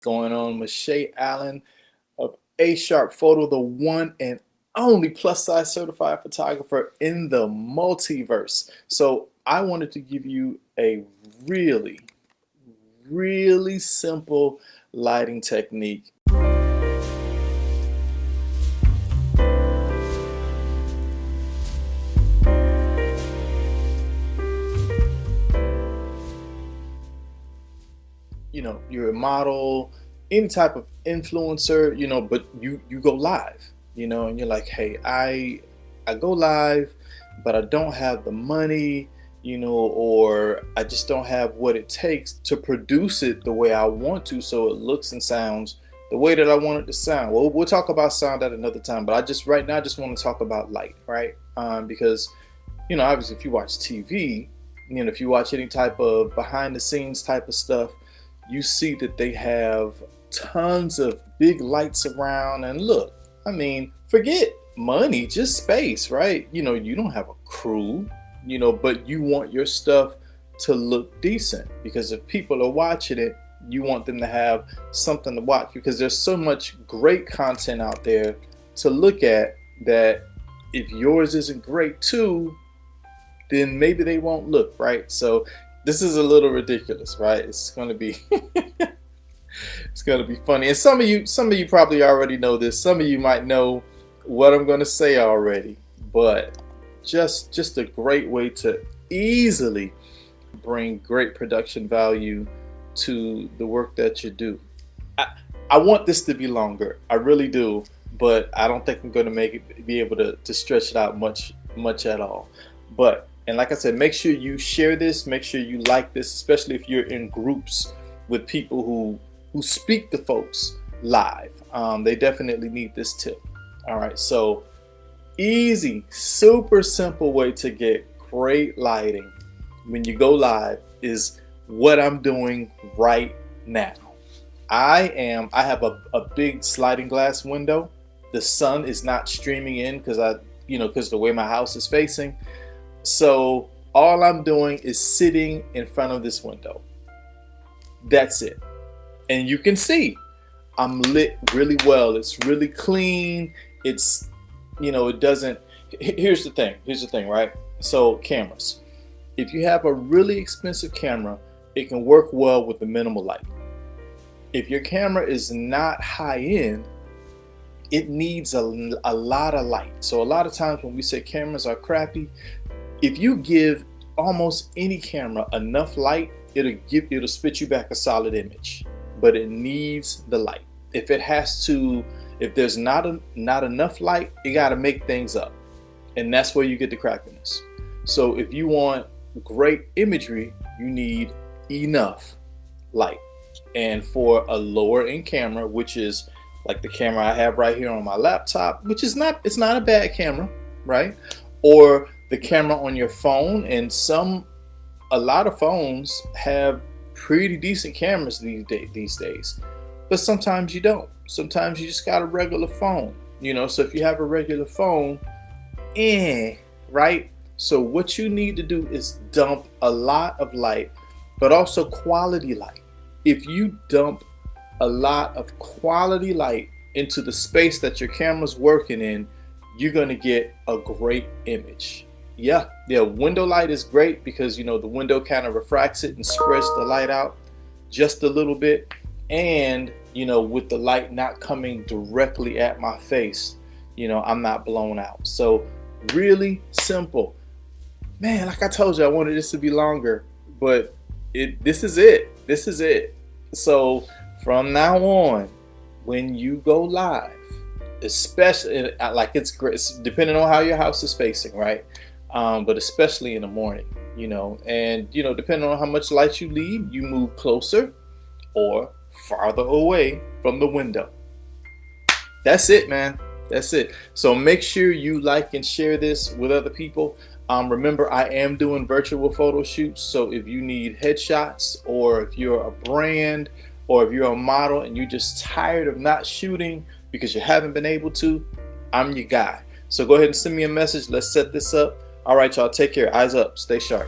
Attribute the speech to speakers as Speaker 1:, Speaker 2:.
Speaker 1: Going on with Shay Allen of A Sharp Photo, the one and only plus size certified photographer in the multiverse. So I wanted to give you a really simple lighting technique. You know, you're a model, any type of influencer, you know, but you go live, you know, and you're like, hey, I go live, but I don't have the money, you know, or I just don't have what it takes to produce it the way I want to, so it looks and sounds the way that I want it to sound. Well, we'll talk about sound at another time, but right now I just want to talk about light, right? Because, you know, obviously if you watch TV, you know, if you watch any type of behind the scenes type of stuff, you see that they have tons of big lights around. And look, I mean, forget money, just space, right? You know, you don't have a crew, you know, but you want your stuff to look decent, because if people are watching it, you want them to have something to watch, because there's so much great content out there to look at that if yours isn't great too, then maybe they won't look, right? So this is a little ridiculous, right? It's gonna be it's gonna be funny. And some of you probably already know this. Some of you might know what I'm gonna say already, but just a great way to easily bring great production value to the work that you do. I want this to be longer, I really do, but I don't think I'm gonna be able to stretch it out much at all. But and like I said, make sure you share this, make sure you like this, especially if you're in groups with people who speak to folks live. They definitely need this tip. All right, so easy, super simple way to get great lighting when you go live is what I'm doing right now. I have a big sliding glass window. The sun is not streaming in because the way my house is facing. So all I'm doing is sitting in front of this window. That's it. And you can see I'm lit really well. It's really clean. It's, you know, it doesn't, here's the thing, right? So cameras. If you have a really expensive camera, it can work well with the minimal light. If your camera is not high end, it needs a lot of light. So a lot of times when we say cameras are crappy, if you give almost any camera enough light, it'll spit you back a solid image, but it needs the light. If there's not enough light, you got to make things up, and that's where you get the crappiness. So if you want great imagery, you need enough light. And for a lower end camera, which is like the camera I have right here on my laptop, which is it's not a bad camera, right? Or the camera on your phone, and a lot of phones have pretty decent cameras these days, but sometimes you don't. Sometimes you just got a regular phone, you know. So if you have a regular phone, right? So what you need to do is dump a lot of light, but also quality light. If you dump a lot of quality light into the space that your camera's working in, you're gonna get a great image. Yeah, window light is great because, you know, the window kind of refracts it and spreads the light out just a little bit. And, you know, with the light not coming directly at my face, you know, I'm not blown out. So really simple. Man, like I told you, I wanted this to be longer, but this is it. This is it. So from now on, when you go live, especially like it's great, depending on how your house is facing, right? But especially in the morning, you know, and, you know, depending on how much light you leave, you move closer or farther away from the window. That's it, man. That's it. So make sure you like and share this with other people. Remember, I am doing virtual photo shoots. So if you need headshots, or if you're a brand, or if you're a model and you're just tired of not shooting because you haven't been able to, I'm your guy. So go ahead and send me a message. Let's set this up. All right, y'all, take care. Eyes up. Stay sharp.